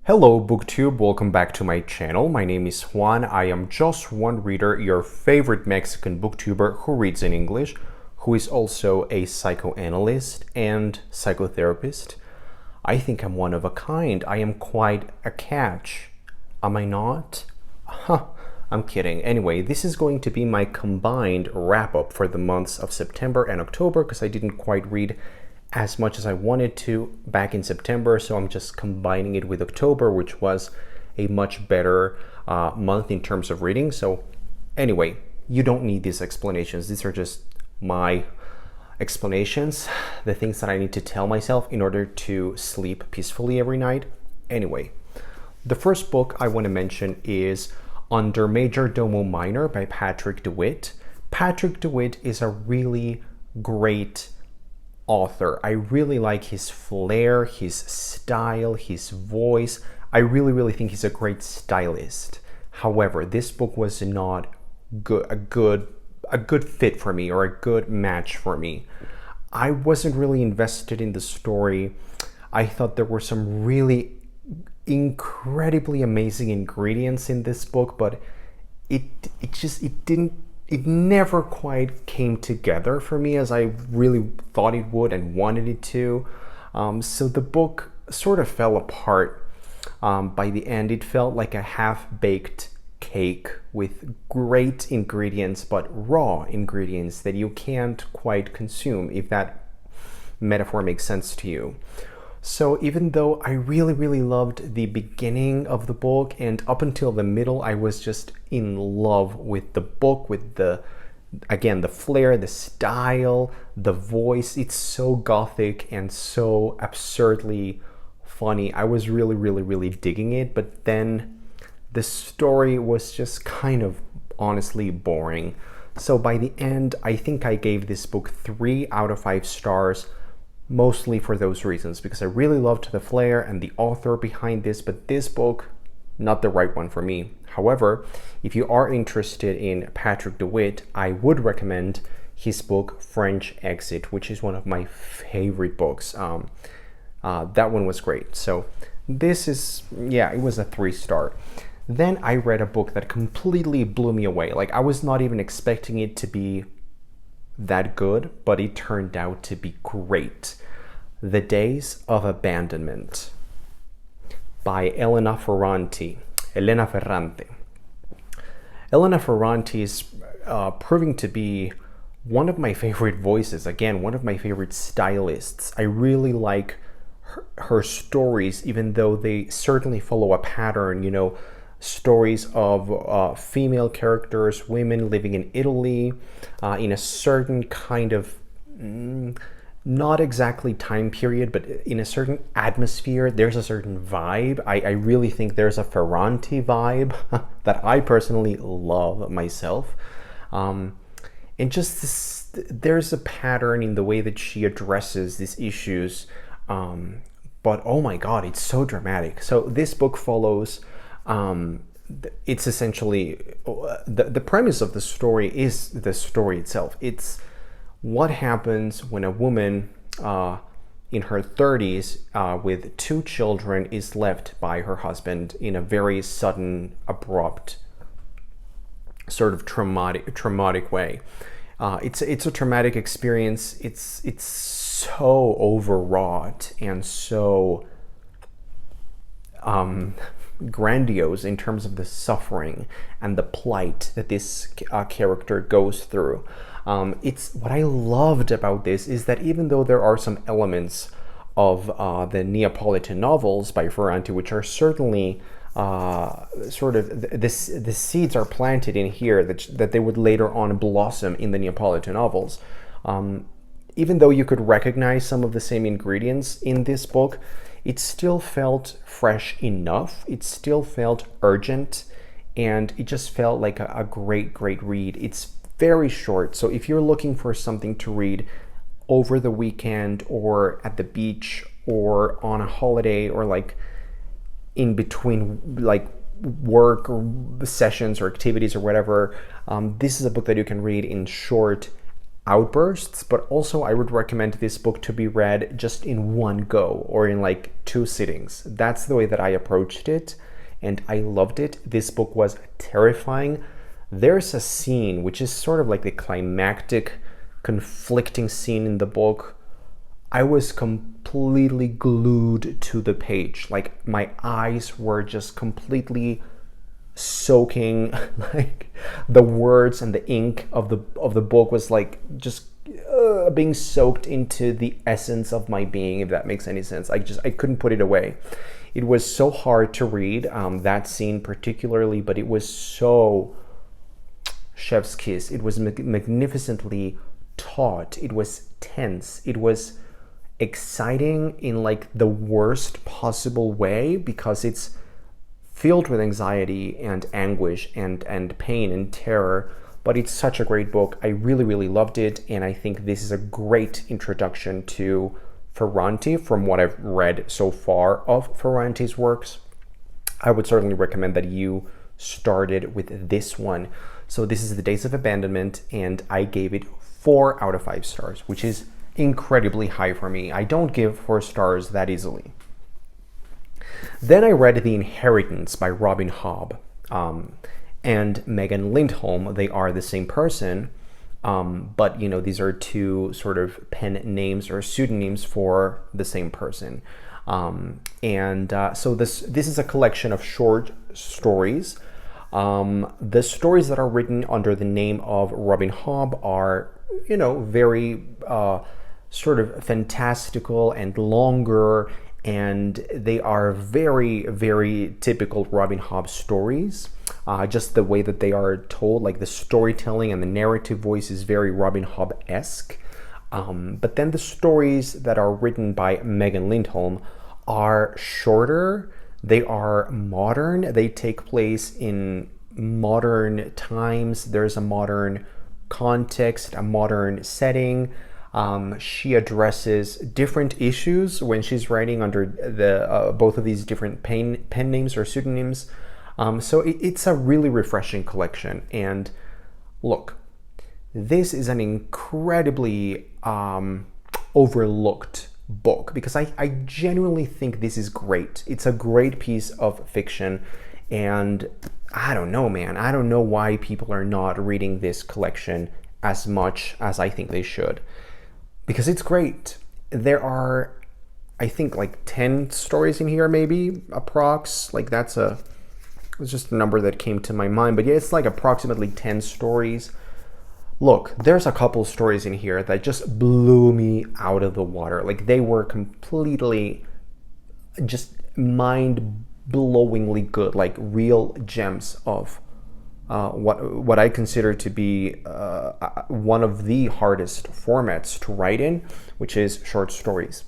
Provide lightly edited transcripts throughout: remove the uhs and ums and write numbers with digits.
Hello BookTube, welcome back to my channel. My name is Juan. I am just one reader, your favorite Mexican booktuber who reads in English, who is also a psychoanalyst and psychotherapist. I think I'm one of a kind. I am quite a catch. Am I not? I'm kidding. Anyway, this is going to be my combined wrap-up for the months of September and October because I didn't quite read as much as I wanted to back in September, so I'm just combining it with October, which was a much better month in terms of reading. So anyway, you don't need these explanations. These are just my explanations, the things that I need to tell myself in order to sleep peacefully every night. Anyway, the first book I want to mention is Under Major Domo Minor by Patrick DeWitt. Patrick DeWitt is a really great author. I really like his flair, his style, his voice. I really think he's a great stylist. However, this book was not a good fit for me or a good match for me. I wasn't really invested in the story. I thought there were some really incredibly amazing ingredients in this book, but it never quite came together for me as I really thought it would and wanted it to. So the book sort of fell apart by the end. It felt like a half-baked cake with great ingredients, but raw ingredients that you can't quite consume, if that metaphor makes sense to you. So even though I really loved the beginning of the book and up until the middle, I was just in love with the book, with the flair, the style, the voice. It's so gothic and so absurdly funny. I was really digging it, but then the story was just kind of honestly boring. So by the end, I think I gave this book 3 out of 5 stars. Mostly for those reasons, because I really loved the flair and the author behind this, but this book, not the right one for me. However, if you are interested in Patrick DeWitt, I would recommend his book French Exit, which is one of my favorite books. That one was great. So this is, it was a 3-star. Then I read a book that completely blew me away. Like, I was not even expecting it to be that good, but it turned out to be great. The Days of Abandonment by Elena Ferrante. Elena Ferrante is proving to be one of my favorite voices, again, one of my favorite stylists. I really like her stories, even though they certainly follow a pattern, stories of female characters, women living in Italy in a certain kind of, not exactly time period, but in a certain atmosphere. There's a certain vibe. I really think there's a Ferrante vibe that I personally love myself. And just this, there's a pattern in the way that she addresses these issues. But oh my God, it's so dramatic. So this book follows it's essentially the premise of the story is the story itself. It's what happens when a woman in her 30s with 2 children is left by her husband in a very sudden, abrupt, sort of traumatic way. It's a traumatic experience. It's so overwrought and so grandiose in terms of the suffering and the plight that this character goes through. It's what I loved about this is that even though there are some elements of the Neapolitan novels by Ferrante, which are certainly sort of the seeds are planted in here that they would later on blossom in the Neapolitan novels. Even though you could recognize some of the same ingredients in this book, it still felt fresh enough. It still felt urgent, and it just felt like a great read. It's very short, so if you're looking for something to read over the weekend or at the beach or on a holiday or like in between like work or sessions or activities or whatever, this is a book that you can read in short outbursts, but also I would recommend this book to be read just in one go or in like 2 sittings. That's the way that I approached it, and I loved it. This book was terrifying. There's a scene which is sort of like the climactic, conflicting scene in the book. I was completely glued to the page. Like my eyes were just completely soaking, like the words and the ink of the book was like just being soaked into the essence of my being, if that makes any sense. I couldn't put it away. It was so hard to read, that scene particularly, but it was so chef's kiss. It was magnificently taut. It was tense. It was exciting in like the worst possible way, because it's filled with anxiety and anguish and pain and terror, but it's such a great book. I really, really loved it, and I think this is a great introduction to Ferranti from what I've read so far of Ferranti's works. I would certainly recommend that you started with this one. So this is The Days of Abandonment, and I gave it 4 out of 5 stars, which is incredibly high for me. I don't give 4 stars that easily. Then I read The Inheritance by Robin Hobb and Megan Lindholm. They are the same person, but you know, these are 2 sort of pen names or pseudonyms for the same person. So this is a collection of short stories. The stories that are written under the name of Robin Hobb are, you know, very sort of fantastical and longer, and they are very, very typical Robin Hobb stories. Just the way that they are told, like the storytelling and the narrative voice is very Robin Hobb-esque. But then the stories that are written by Megan Lindholm are shorter. They are modern. They take place in modern times. There's a modern context, a modern setting. She addresses different issues when she's writing under the both of these different pen names or pseudonyms. So it's a really refreshing collection. And look, this is an incredibly overlooked book, because I genuinely think this is great. It's a great piece of fiction, and I don't know, man. I don't know why people are not reading this collection as much as I think they should, because it's great. There are, I think, like 10 stories in here, maybe, approx. Like it's just a number that came to my mind, but yeah, it's like approximately 10 stories. Look, there's a couple stories in here that just blew me out of the water. Like, they were completely just mind-blowingly good, like real gems of what I consider to be one of the hardest formats to write in, which is short stories.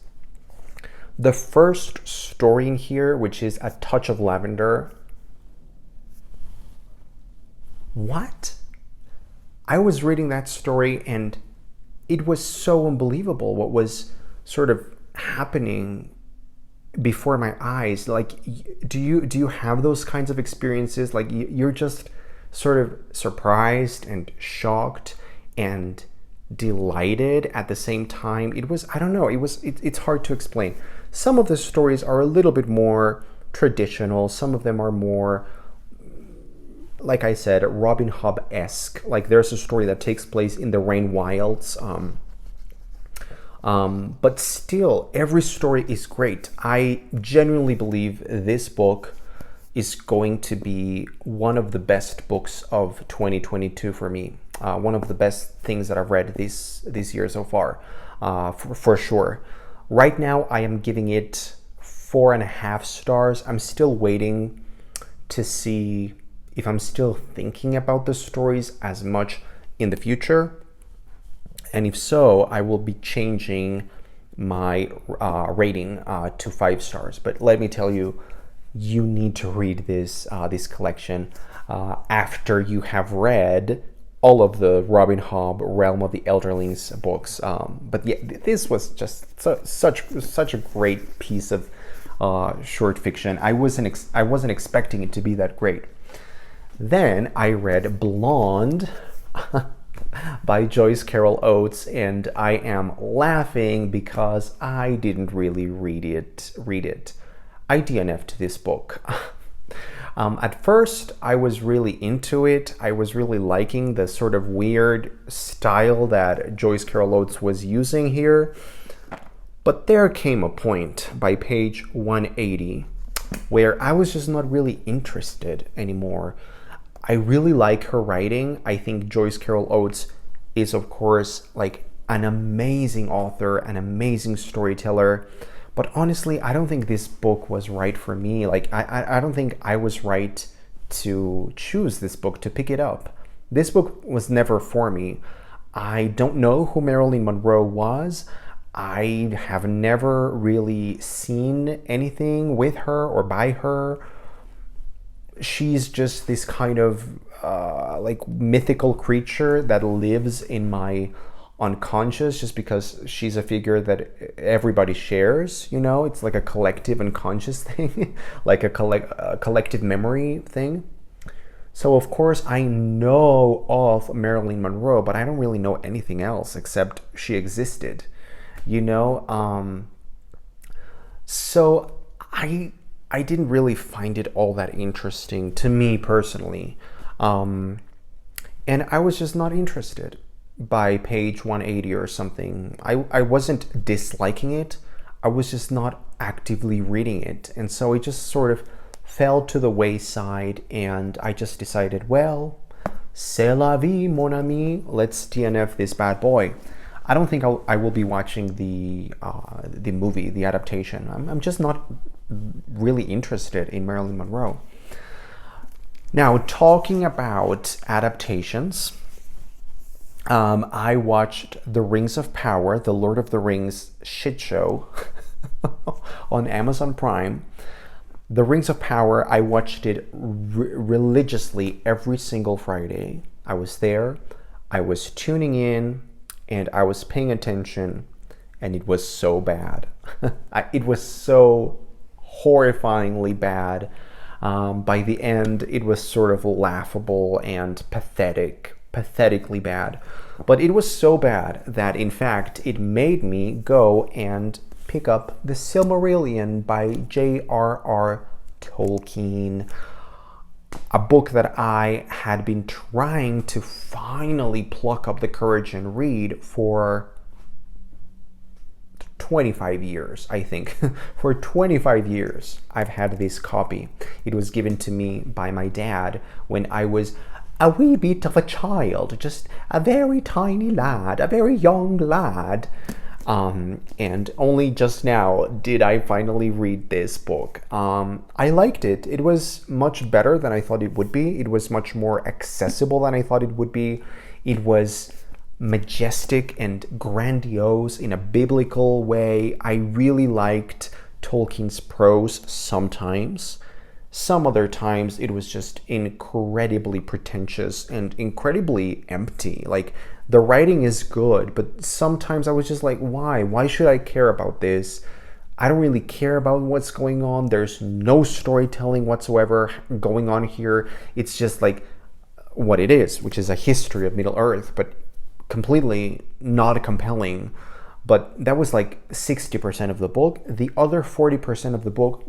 The first story in here, which is A Touch of Lavender. What? I was reading that story and it was so unbelievable what was sort of happening before my eyes. Like, do you have those kinds of experiences? Like, you're just sort of surprised and shocked and delighted at the same time. It was, I don't know, it's hard to explain. Some of the stories are a little bit more traditional. Some of them are more, like I said, Robin Hobb-esque. Like, there's a story that takes place in the Rain Wilds. But still, every story is great. I genuinely believe this book is going to be one of the best books of 2022 for me. One of the best things that I've read this year so far, for sure. Right now, I am giving it 4.5 stars. I'm still waiting to see if I'm still thinking about the stories as much in the future. And if so, I will be changing my rating to 5 stars. But let me tell you, you need to read this collection after you have read all of the Robin Hobb Realm of the Elderlings books. But yeah, this was just such a great piece of short fiction. I wasn't expecting it to be that great. Then I read Blonde by Joyce Carol Oates, and I am laughing because I didn't really read it. I DNF'd this book. At first, I was really into it. I was really liking the sort of weird style that Joyce Carol Oates was using here. But there came a point by page 180 where I was just not really interested anymore. I really like her writing. I think Joyce Carol Oates is, of course, like an amazing author, an amazing storyteller. But honestly, I don't think this book was right for me. Like, I don't think I was right to choose this book, to pick it up. This book was never for me. I don't know who Marilyn Monroe was. I have never really seen anything with her or by her. She's just this kind of like mythical creature that lives in my unconscious just because she's a figure that everybody shares, you know? It's like a collective unconscious thing, like a collective memory thing. So of course I know of Marilyn Monroe, but I don't really know anything else except she existed, you know? So I didn't really find it all that interesting to me personally. And I was just not interested by page 180 or something. I wasn't disliking it. I was just not actively reading it. And so it just sort of fell to the wayside, and I just decided, well, c'est la vie, mon ami. Let's DNF this bad boy. I don't think I will be watching the movie, the adaptation. I'm just not really interested in Marilyn Monroe. Now, talking about adaptations, I watched The Rings of Power, the Lord of the Rings shit show on Amazon Prime. The Rings of Power, I watched it religiously every single Friday. I was there, I was tuning in, and I was paying attention, and it was so bad. It was so horrifyingly bad. By the end, it was sort of laughable and pathetically bad. But it was so bad that, in fact, it made me go and pick up The Silmarillion by J.R.R. Tolkien, a book that I had been trying to finally pluck up the courage and read for 25 years, I think. For 25 years, I've had this copy. It was given to me by my dad when I was a wee bit of a child, just a very tiny lad, a very young lad. And only just now did I finally read this book. I liked it. It was much better than I thought it would be. It was much more accessible than I thought it would be. It was majestic and grandiose in a biblical way. I really liked Tolkien's prose sometimes. Some other times it was just incredibly pretentious and incredibly empty. Like, the writing is good, but sometimes I was just like, why? Why should I care about this? I don't really care about what's going on. There's no storytelling whatsoever going on here. It's just like what it is, which is a history of Middle Earth, but completely not compelling. But that was like 60% of the book. The other 40% of the book,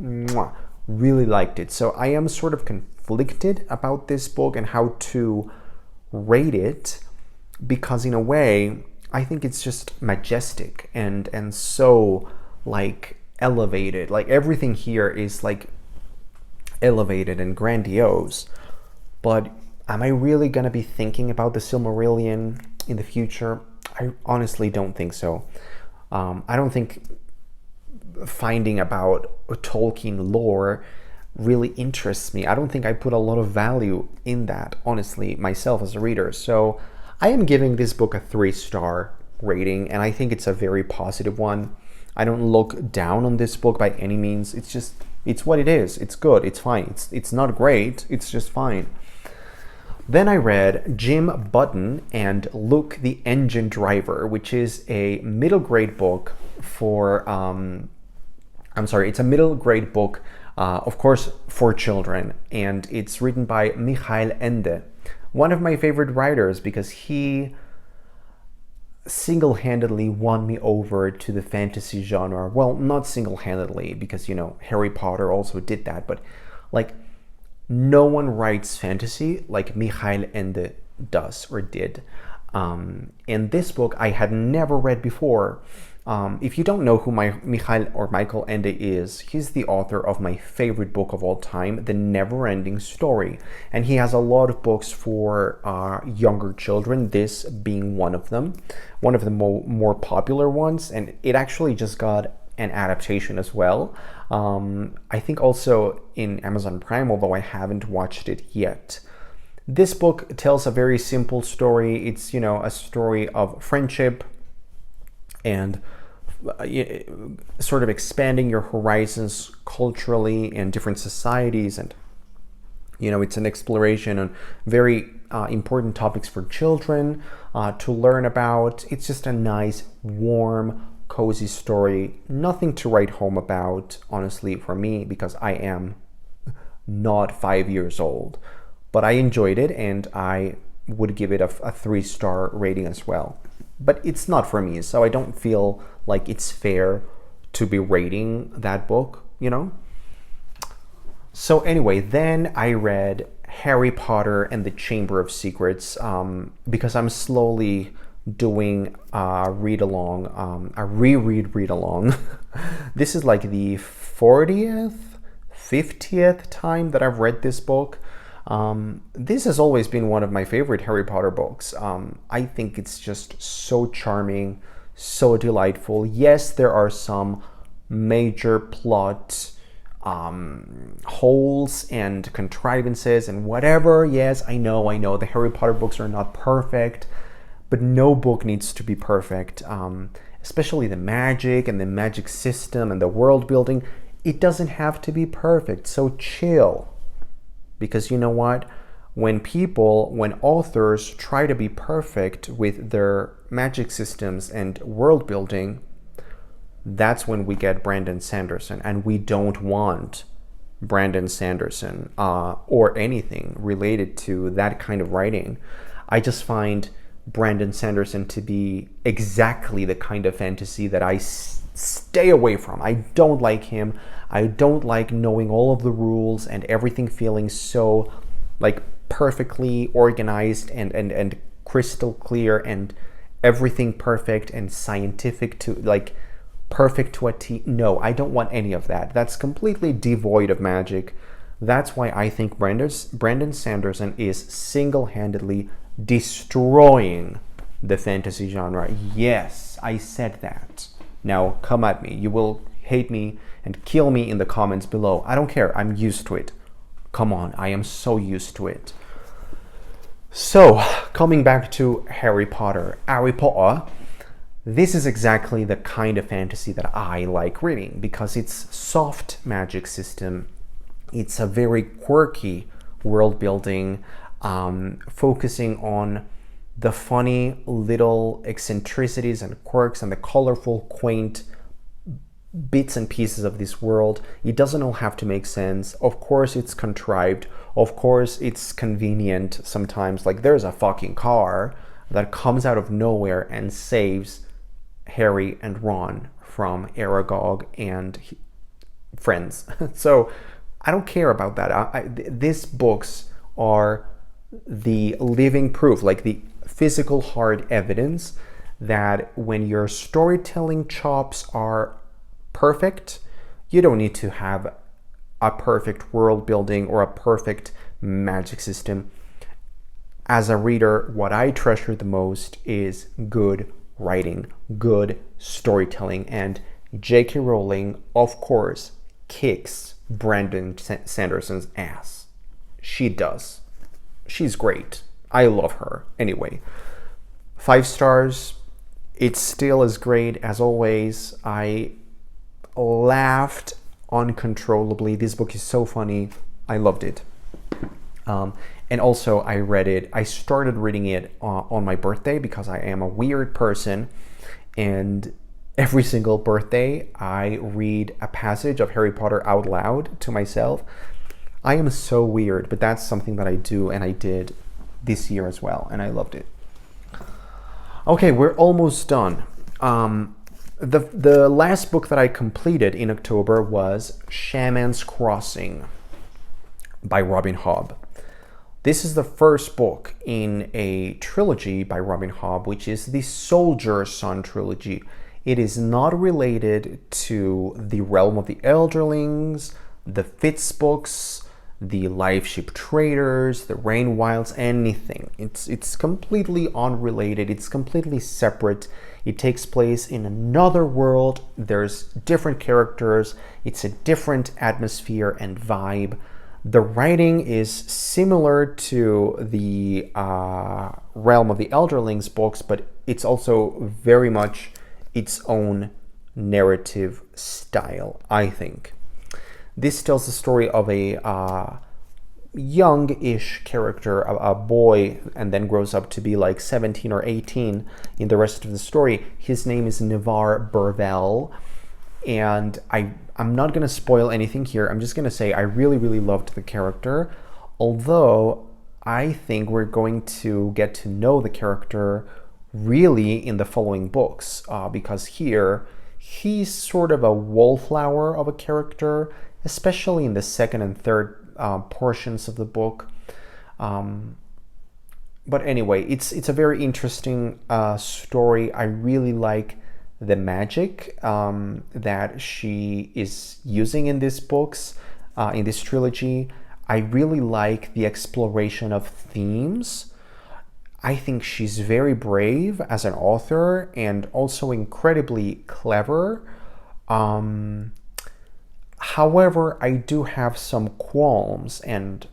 really liked it. So I am sort of conflicted about this book and how to rate it, because in a way I think it's just majestic and so like elevated. Like, everything here is like elevated and grandiose. But am I really gonna be thinking about the Silmarillion in the future? I honestly don't think so. I don't think finding about Tolkien lore really interests me. I don't think I put a lot of value in that, honestly, myself as a reader. So I am giving this book a 3-star rating, and I think it's a very positive one. I don't look down on this book by any means. It's what it is. It's good. It's fine. It's not great. It's just fine. Then I read Jim Button and Luke the Engine Driver, which is a middle grade book for it's a middle grade book, of course, for children, and it's written by Michael Ende, one of my favorite writers, because he single-handedly won me over to the fantasy genre. Well, not single-handedly, because Harry Potter also did that, but like no one writes fantasy like Michael Ende does or did. And this book I had never read before. If you don't know who Michael Ende is, he's the author of my favorite book of all time, The Never-Ending Story. And he has a lot of books for younger children, this being one of them, one of the more popular ones. And it actually just got an adaptation as well. I think also in Amazon Prime, although I haven't watched it yet. This book tells a very simple story. It's, a story of friendship and sort of expanding your horizons culturally in different societies. And, it's an exploration on very important topics for children to learn about. It's just a nice, warm, cozy story. Nothing to write home about, honestly, for me, because I am not 5 years old. But I enjoyed it, and I would give it a 3-star rating as well. But it's not for me, so I don't feel like it's fair to be rating that book, So anyway, then I read Harry Potter and the Chamber of Secrets because I'm slowly doing a read-along, a read-along. This is like the 40th, 50th time that I've read this book. This has always been one of my favorite Harry Potter books. I think it's just so charming, so delightful. Yes, there are some major plot holes and contrivances and whatever. Yes, I know the Harry Potter books are not perfect, but no book needs to be perfect. Especially the magic and the magic system and the world building. It doesn't have to be perfect, so chill. Because you know what? When authors try to be perfect with their magic systems and world building, that's when we get Brandon Sanderson. And we don't want Brandon Sanderson or anything related to that kind of writing. I just find Brandon Sanderson to be exactly the kind of fantasy that I stay away from. I don't like him. I don't like knowing all of the rules and everything feeling so like perfectly organized and crystal clear and everything perfect and scientific to like perfect to a T. No, I don't want any of that. That's completely devoid of magic. That's why I think Brandon Sanderson is single-handedly destroying the fantasy genre. Yes, I said that. Now come at me. You will hate me and kill me in the comments below. I don't care. I'm used to it. Come on, I am so used to it. So, coming back to Harry Potter. This is exactly the kind of fantasy that I like reading because it's soft magic system. It's a very quirky world building, focusing on the funny little eccentricities and quirks and the colorful, quaint bits and pieces of this world. It doesn't all have to make sense. Of course it's contrived. Of course it's convenient sometimes. Like there's a fucking car that comes out of nowhere and saves Harry and Ron from Aragog and friends. So I don't care about that. These books are the living proof, like the physical hard evidence that when your storytelling chops are perfect, you don't need to have a perfect world building or a perfect magic system. As a reader, what I treasure the most is good writing, good storytelling, and J.K. Rowling, of course, kicks Brandon Sanderson's ass. She does. She's great. I love her. Anyway, 5 stars. It's still as great as always. I laughed uncontrollably. This book is so funny. I loved it. And also I started reading it on my birthday because I am a weird person, and every single birthday I read a passage of Harry Potter out loud to myself. I am so weird, but that's something that I do, and I did this year as well, and I loved it. Okay, we're almost done. The last book that I completed in October was Shaman'S Crossing by Robin Hobb. This is the first book in a trilogy by Robin Hobb, which is the Soldier Son trilogy. It is not related to the Realm of the Elderlings, the Fitz books, the Life Ship Traders, the Rain Wilds, anything. It's completely unrelated. It's completely separate. It takes place in another world. There's different characters. It's a different atmosphere and vibe. The writing is similar to the Realm of the Elderlings books, but it's also very much its own narrative style, I think. This tells the story of a young-ish character, a boy, and then grows up to be like 17 or 18 in the rest of the story. His name is Navar Burvell, and I'm not going to spoil anything here. I'm just going to say I really, really loved the character, although I think we're going to get to know the character really in the following books, because here he's sort of a wallflower of a character, especially in the second and third portions of the book. But anyway, it's a very interesting story. I really like the magic that she is using in these books, in this trilogy. I really like the exploration of themes. I think she's very brave as an author and also incredibly clever. However, I do have some qualms and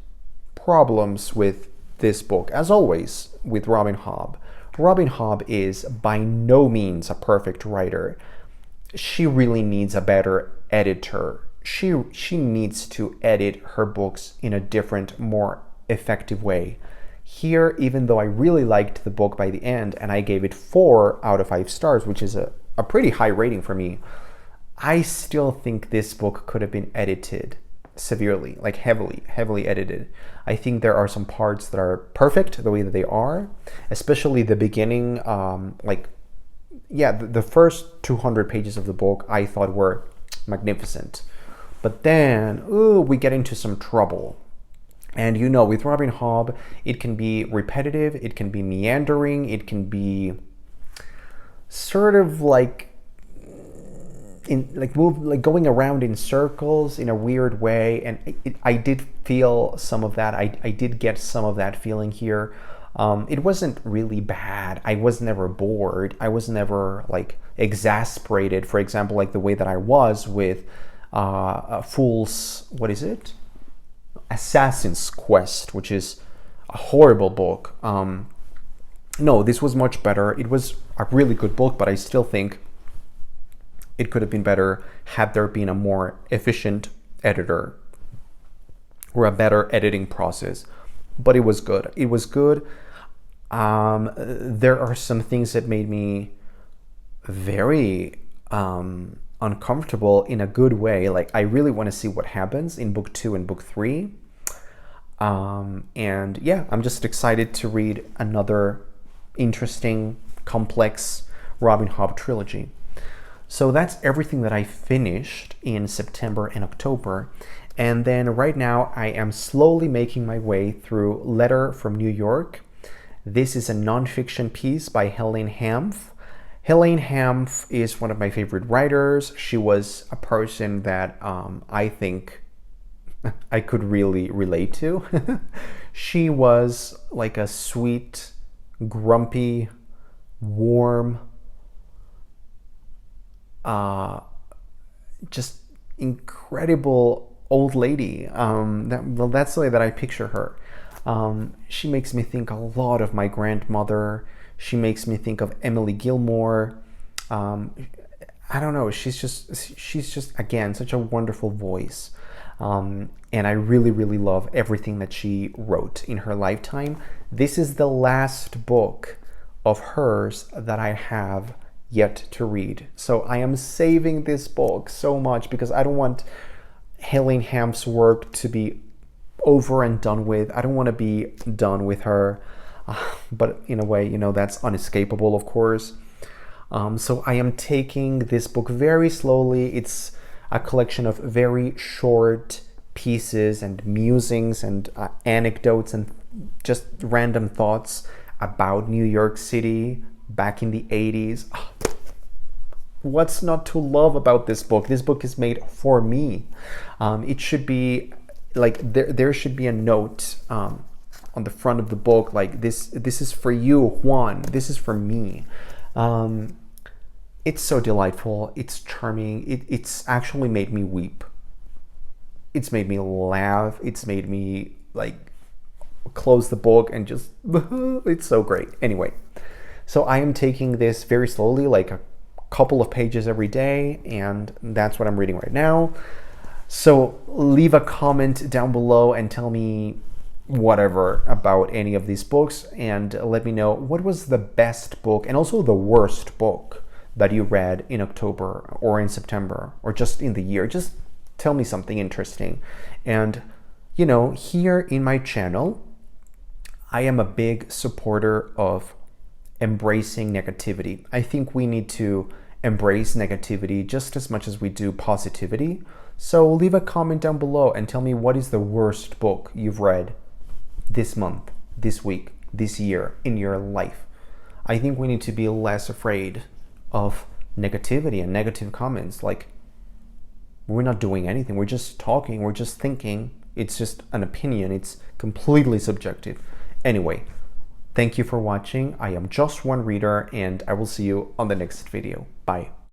problems with this book, as always with Robin Hobb. Robin Hobb is by no means a perfect writer. She really needs a better editor. She needs to edit her books in a different, more effective way. Here, even though I really liked the book by the end, and I gave it 4 out of 5 stars, which is a pretty high rating for me, I still think this book could have been edited severely, like heavily edited. I think there are some parts that are perfect the way that they are, especially the beginning. The first 200 pages of the book I thought were magnificent. But then, we get into some trouble. And with Robin Hobb, it can be repetitive, it can be meandering, it can be sort of going around in circles in a weird way, and I did feel some of that. I did get some of that feeling here. It wasn't really bad. I was never bored. I was never exasperated, for example, like the way that I was with Assassin's Quest, which is a horrible book. No, this was much better. It was a really good book, but I still think it could have been better had there been a more efficient editor or a better editing process. But it was good. It was good. There are some things that made me very uncomfortable in a good way. Like, I really want to see what happens in book 2 and book 3. And yeah, I'm just excited to read another interesting, complex Robin Hobb trilogy. So that's everything that I finished in September and October. And then right now I am slowly making my way through Letter from New York. This is a nonfiction piece by Helene Hanff. Helene Hanff is one of my favorite writers. She was a person that I think I could really relate to. She was like a sweet, grumpy, warm, just incredible old lady. That's the way that I picture her. She makes me think a lot of my grandmother. She makes me think of Emily Gilmore. I don't know. She's just again such a wonderful voice. And I really, really love everything that she wrote in her lifetime. This is the last book of hers that I have yet to read. So I am saving this book so much because I don't want Helene Hanff's work to be over and done with. I don't want to be done with her. but in a way, that's unescapable, of course. So I am taking this book very slowly. It's a collection of very short pieces and musings and anecdotes and just random thoughts about New York City back in the 80s. What's not to love about this book? This book is made for me. It should be like there should be a note on the front of the book like this is for you, Juan. This is for me. It's so delightful. It's charming. It's actually made me weep. It's made me laugh. It's made me like close the book and just it's so great. Anyway, so I am taking this very slowly, like a couple of pages every day, and that's what I'm reading right now. So leave a comment down below and tell me whatever about any of these books, and let me know what was the best book and also the worst book that you read in October or in September or just in the year. Just tell me something interesting. And here in my channel, I am a big supporter of embracing negativity. I think we need to embrace negativity just as much as we do positivity. So leave a comment down below and tell me what is the worst book you've read this month, this week, this year, in your life. I think we need to be less afraid of negativity and negative comments. Like, we're not doing anything. We're just talking. We're just thinking. It's just an opinion. It's completely subjective. Anyway, thank you for watching. I am just one reader, and I will see you on the next video. Bye.